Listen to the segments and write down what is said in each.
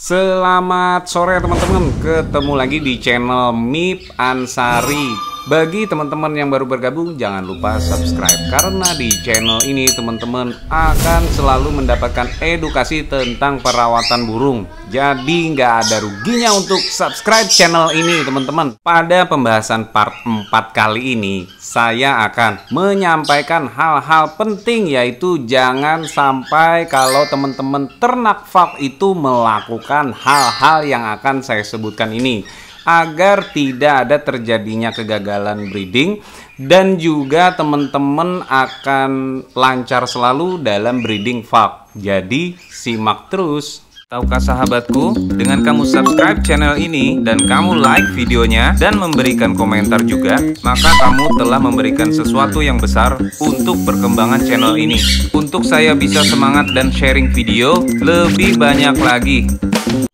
Selamat sore teman-teman, ketemu lagi di channel Mip Ansari. Bagi teman-teman yang baru bergabung, jangan lupa subscribe, karena di channel ini teman-teman akan selalu mendapatkan edukasi tentang perawatan burung. Jadi nggak ada ruginya untuk subscribe channel ini teman-teman. Pada pembahasan part 4 kali ini, saya akan menyampaikan hal-hal penting, yaitu jangan sampai kalau teman-teman ternak falk itu melakukan hal-hal yang akan saya sebutkan ini, agar tidak ada terjadinya kegagalan breeding dan juga teman-teman akan lancar selalu dalam breeding falk. Jadi simak terus. Tahukah sahabatku, dengan kamu subscribe channel ini dan kamu like videonya dan memberikan komentar juga, maka kamu telah memberikan sesuatu yang besar untuk perkembangan channel ini. Untuk saya bisa semangat dan sharing video lebih banyak lagi.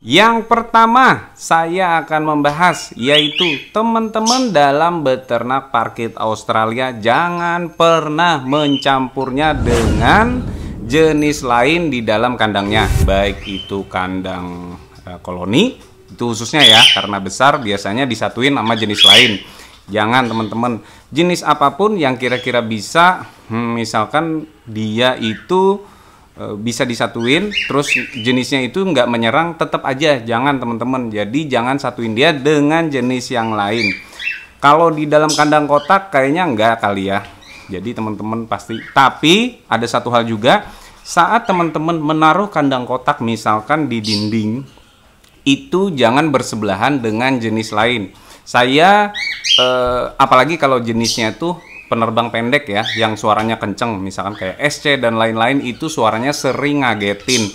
Yang pertama saya akan membahas, yaitu teman-teman dalam beternak parkit Australia jangan pernah mencampurnya dengan jenis lain di dalam kandangnya, baik itu kandang koloni, itu khususnya ya, karena besar biasanya disatuin sama jenis lain. Jangan teman-teman, jenis apapun yang kira-kira bisa, misalkan dia itu bisa disatuin, terus jenisnya itu nggak menyerang, tetap aja jangan teman-teman. Jadi jangan satuin dia dengan jenis yang lain. Kalau di dalam kandang kotak kayaknya nggak kali ya. Jadi teman-teman pasti. Tapi ada satu hal juga, saat teman-teman menaruh kandang kotak misalkan di dinding, itu jangan bersebelahan dengan jenis lain. Saya apalagi kalau jenisnya tuh penerbang pendek ya, yang suaranya kenceng, misalkan kayak SC dan lain-lain, itu suaranya sering ngagetin.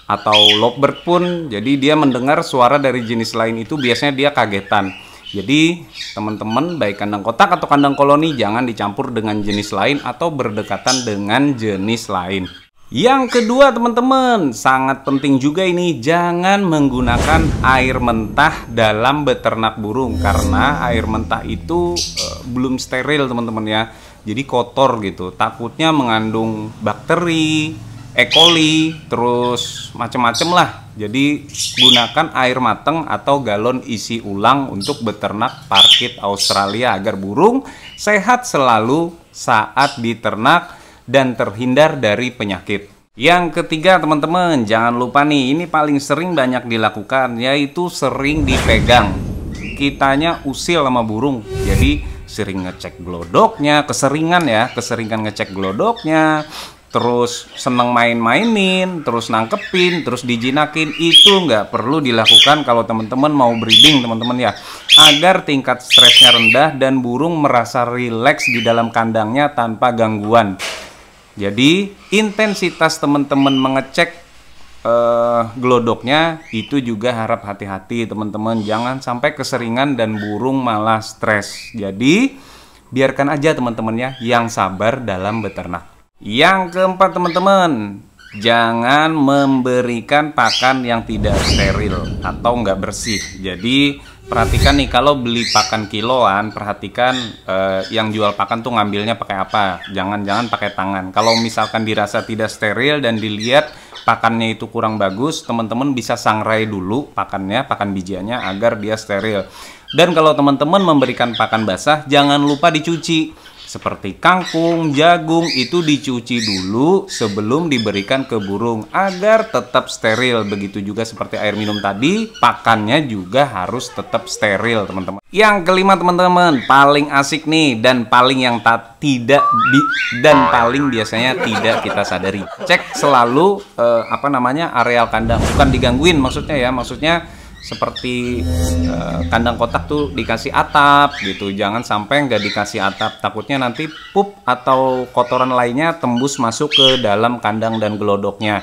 Atau lovebird pun, jadi dia mendengar suara dari jenis lain itu biasanya dia kagetan. Jadi teman-teman baik kandang kotak atau kandang koloni jangan dicampur dengan jenis lain atau berdekatan dengan jenis lain. Yang kedua teman-teman, sangat penting juga ini, jangan menggunakan air mentah dalam beternak burung, karena air mentah itu belum steril teman-teman ya. Jadi kotor gitu, takutnya mengandung bakteri, E. coli, terus macem-macem lah. Jadi gunakan air mateng atau galon isi ulang untuk beternak parkit Australia agar burung sehat selalu saat diternak dan terhindar dari penyakit. Yang ketiga teman-teman, jangan lupa nih, ini paling sering banyak dilakukan, yaitu sering dipegang. Kitanya usil sama burung, jadi sering ngecek glodoknya, keseringan ngecek glodoknya, terus seneng main-mainin, terus nangkepin, terus dijinakin. Itu nggak perlu dilakukan kalau teman-teman mau breeding teman-teman ya, agar tingkat stresnya rendah dan burung merasa rileks di dalam kandangnya tanpa gangguan. Jadi intensitas teman-teman mengecek glodoknya itu juga harap hati-hati teman-teman, jangan sampai keseringan dan burung malah stres. Jadi biarkan aja teman-teman ya, yang sabar dalam beternak. Yang keempat teman-teman, jangan memberikan pakan yang tidak steril atau nggak bersih. Jadi perhatikan nih, kalau beli pakan kiloan, perhatikan yang jual pakan tuh ngambilnya pakai apa. Jangan pakai tangan. Kalau misalkan dirasa tidak steril dan dilihat pakannya itu kurang bagus, teman-teman bisa sangrai dulu pakannya, pakan bijiannya, agar dia steril. Dan kalau teman-teman memberikan pakan basah, jangan lupa dicuci. Seperti kangkung, jagung, itu dicuci dulu sebelum diberikan ke burung agar tetap steril. Begitu juga seperti air minum tadi, pakannya juga harus tetap steril teman-teman. Yang kelima teman-teman, paling asik nih dan paling yang paling biasanya tidak kita sadari. Cek selalu areal kandang, bukan digangguin maksudnya ya, maksudnya seperti kandang kotak tuh dikasih atap gitu, jangan sampai nggak dikasih atap, takutnya nanti pup atau kotoran lainnya tembus masuk ke dalam kandang dan gelodoknya.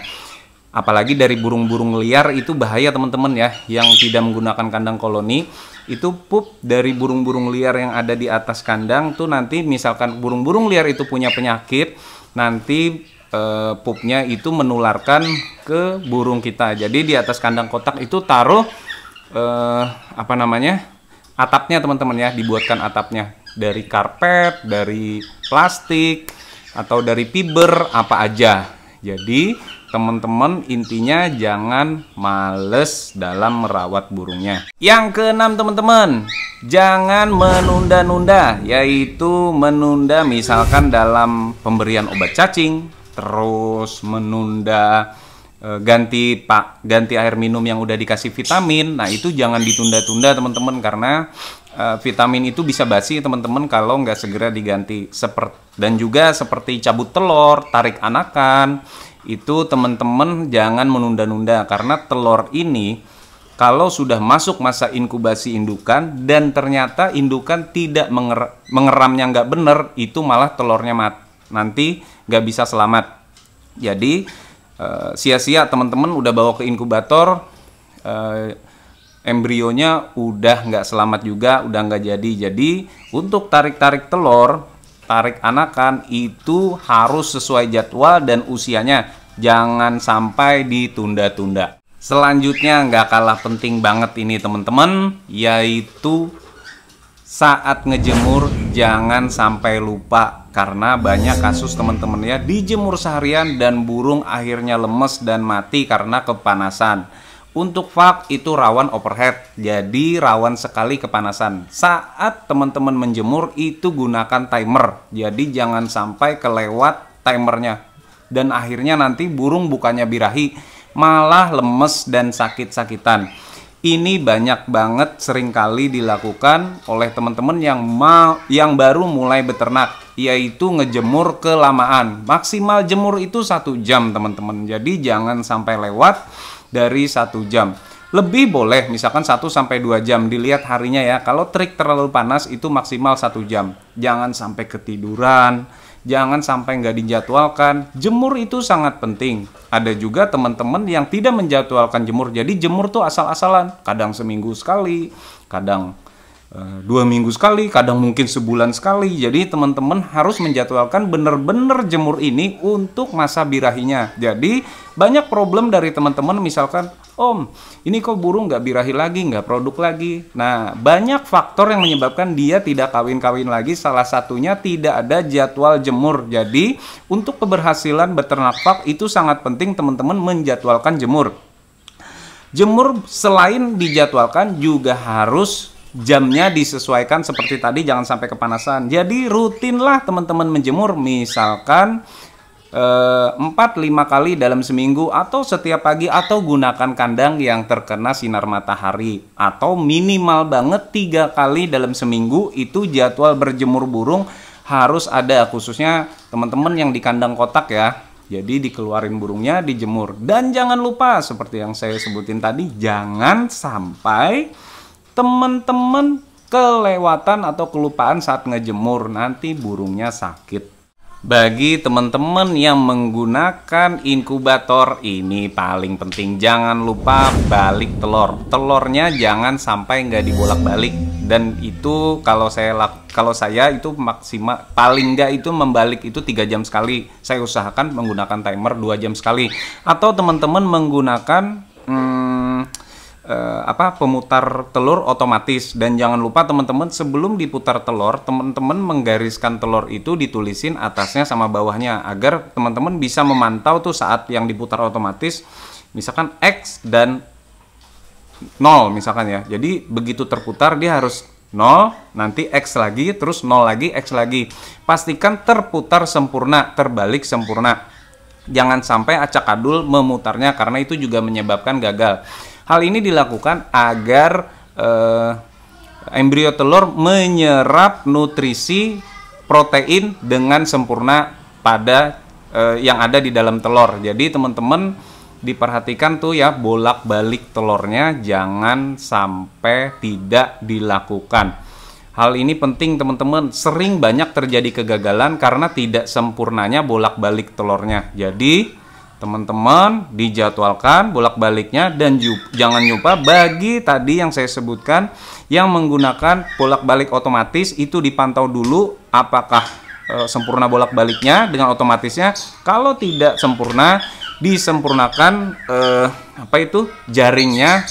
Apalagi dari burung-burung liar itu bahaya teman-teman ya, yang tidak menggunakan kandang koloni, itu pup dari burung-burung liar yang ada di atas kandang tuh, nanti misalkan burung-burung liar itu punya penyakit, nanti pupnya itu menularkan ke burung kita. Jadi di atas kandang kotak itu taruh atapnya teman-teman ya, dibuatkan atapnya dari karpet, dari plastik, atau dari fiber, apa aja. Jadi teman-teman intinya jangan males dalam merawat burungnya. Yang keenam teman-teman, jangan menunda-nunda, yaitu menunda misalkan dalam pemberian obat cacing, terus menunda ganti air minum yang udah dikasih vitamin. Nah itu jangan ditunda-tunda teman-teman, karena vitamin itu bisa basi teman-teman kalau nggak segera diganti. Dan juga seperti cabut telur, tarik anakan, itu teman-teman jangan menunda-nunda, karena telur ini kalau sudah masuk masa inkubasi indukan dan ternyata indukan tidak mengeramnya nggak bener, itu malah telurnya nanti nggak bisa selamat. Jadi sia-sia teman-teman udah bawa ke inkubator, embrionya udah nggak selamat juga, udah nggak jadi. Jadi untuk tarik telur, tarik anakan itu harus sesuai jadwal dan usianya, jangan sampai ditunda-tunda. Selanjutnya nggak kalah penting banget ini teman-teman, yaitu saat ngejemur jangan sampai lupa, karena banyak kasus teman-teman ya dijemur seharian dan burung akhirnya lemes dan mati karena kepanasan. Untuk vak itu rawan overheat, jadi rawan sekali kepanasan. Saat teman-teman menjemur itu gunakan timer, jadi jangan sampai kelewat timernya dan akhirnya nanti burung bukannya birahi malah lemes dan sakit-sakitan. Ini banyak banget seringkali dilakukan oleh teman-teman yang baru mulai beternak, yaitu ngejemur kelamaan. Maksimal jemur itu 1 jam teman-teman, jadi jangan sampai lewat dari 1 jam. Lebih boleh misalkan 1-2 jam, dilihat harinya ya. Kalau terik terlalu panas itu maksimal 1 jam. Jangan sampai ketiduran, jangan sampai nggak dijadwalkan. Jemur itu sangat penting. Ada juga teman-teman yang tidak menjadwalkan jemur, jadi jemur tuh asal-asalan. Kadang seminggu sekali, kadang 2 minggu sekali, kadang mungkin sebulan sekali. Jadi teman-teman harus menjadwalkan bener-bener jemur ini untuk masa birahinya. Jadi banyak problem dari teman-teman, misalkan, Om, ini kok burung nggak birahi lagi, nggak produk lagi. Nah, banyak faktor yang menyebabkan dia tidak kawin-kawin lagi. Salah satunya tidak ada jadwal jemur. Jadi untuk keberhasilan beternak vak itu sangat penting teman-teman menjadwalkan jemur. Jemur selain dijadwalkan juga harus jamnya disesuaikan seperti tadi, jangan sampai kepanasan. Jadi rutinlah teman-teman menjemur, misalkan 4-5 kali dalam seminggu, atau setiap pagi, atau gunakan kandang yang terkena sinar matahari, atau minimal banget 3 kali dalam seminggu. Itu jadwal berjemur burung harus ada, khususnya teman-teman yang di kandang kotak ya. Jadi dikeluarin burungnya, dijemur. Dan jangan lupa seperti yang saya sebutin tadi, jangan sampai teman-teman kelewatan atau kelupaan saat ngejemur, nanti burungnya sakit. Bagi teman-teman yang menggunakan inkubator, ini paling penting, jangan lupa balik telur. Telurnya jangan sampai nggak dibolak-balik. Dan itu kalau saya itu maksimal paling nggak itu membalik itu 3 jam sekali. Saya usahakan menggunakan timer 2 jam sekali. Atau teman-teman menggunakan pemutar telur otomatis. Dan jangan lupa teman-teman, sebelum diputar telur, teman-teman menggariskan telur itu, ditulisin atasnya sama bawahnya, agar teman-teman bisa memantau tuh saat yang diputar otomatis, misalkan X dan 0 misalkan ya. Jadi begitu terputar dia harus 0, nanti X lagi, terus 0 lagi, X lagi. Pastikan terputar sempurna, terbalik sempurna. Jangan sampai acak-adul memutarnya, karena itu juga menyebabkan gagal. Hal ini dilakukan agar embrio telur menyerap nutrisi protein dengan sempurna pada yang ada di dalam telur. Jadi teman-teman diperhatikan tuh ya, bolak-balik telurnya jangan sampai tidak dilakukan. Hal ini penting teman-teman, sering banyak terjadi kegagalan karena tidak sempurnanya bolak-balik telurnya. Jadi teman-teman dijadwalkan bolak-baliknya, dan jangan lupa bagi tadi yang saya sebutkan yang menggunakan bolak-balik otomatis itu dipantau dulu apakah sempurna bolak-baliknya dengan otomatisnya. Kalau tidak sempurna, disempurnakan jaringnya,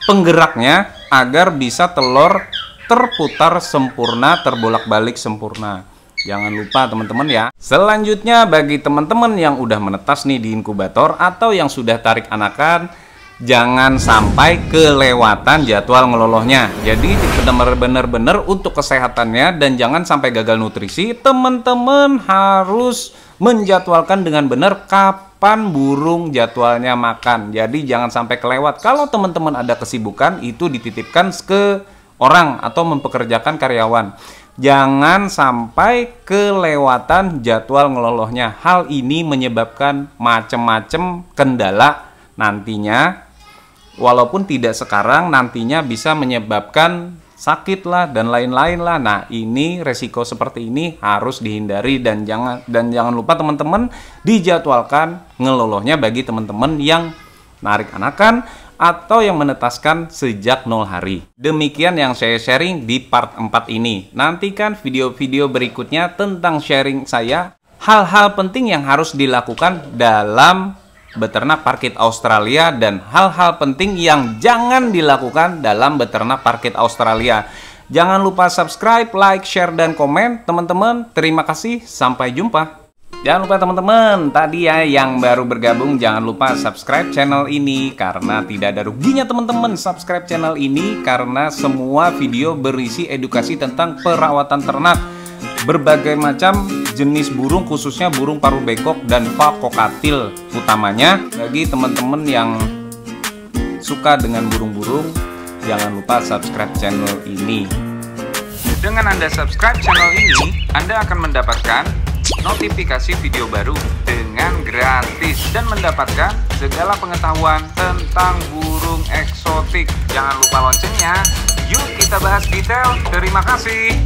penggeraknya, agar bisa telur terputar sempurna, terbolak-balik sempurna. Jangan lupa teman-teman ya. Selanjutnya bagi teman-teman yang udah menetas nih di inkubator atau yang sudah tarik anakan, jangan sampai kelewatan jadwal ngelolohnya. Jadi benar-benar untuk kesehatannya dan jangan sampai gagal nutrisi, teman-teman harus menjadwalkan dengan benar kapan burung jadwalnya makan. Jadi jangan sampai kelewat. Kalau teman-teman ada kesibukan, itu dititipkan ke orang atau mempekerjakan karyawan. Jangan sampai kelewatan jadwal ngelolohnya. Hal ini menyebabkan macam-macam kendala nantinya. Walaupun tidak sekarang, nantinya bisa menyebabkan sakit lah dan lain-lain lah. Nah, ini resiko seperti ini harus dihindari dan jangan lupa teman-teman dijadwalkan ngelolohnya bagi teman-teman yang narik anakan atau yang menetaskan sejak 0 hari. Demikian yang saya sharing di part 4 ini. Nantikan video-video berikutnya tentang sharing saya hal-hal penting yang harus dilakukan dalam beternak parkit Australia dan hal-hal penting yang jangan dilakukan dalam beternak parkit Australia. Jangan lupa subscribe, like, share, dan komen teman-teman. Terima kasih, sampai jumpa. Jangan lupa teman-teman, tadi ya yang baru bergabung jangan lupa subscribe channel ini karena tidak ada ruginya teman-teman subscribe channel ini karena semua video berisi edukasi tentang perawatan ternak. Berbagai macam jenis burung khususnya burung paruh bengkok dan kokatil utamanya. Bagi teman-teman yang suka dengan burung-burung, jangan lupa subscribe channel ini. Dengan Anda subscribe channel ini, Anda akan mendapatkan notifikasi video baru dengan gratis dan mendapatkan segala pengetahuan tentang burung eksotik. Jangan lupa loncengnya. Yuk kita bahas detail. Terima kasih.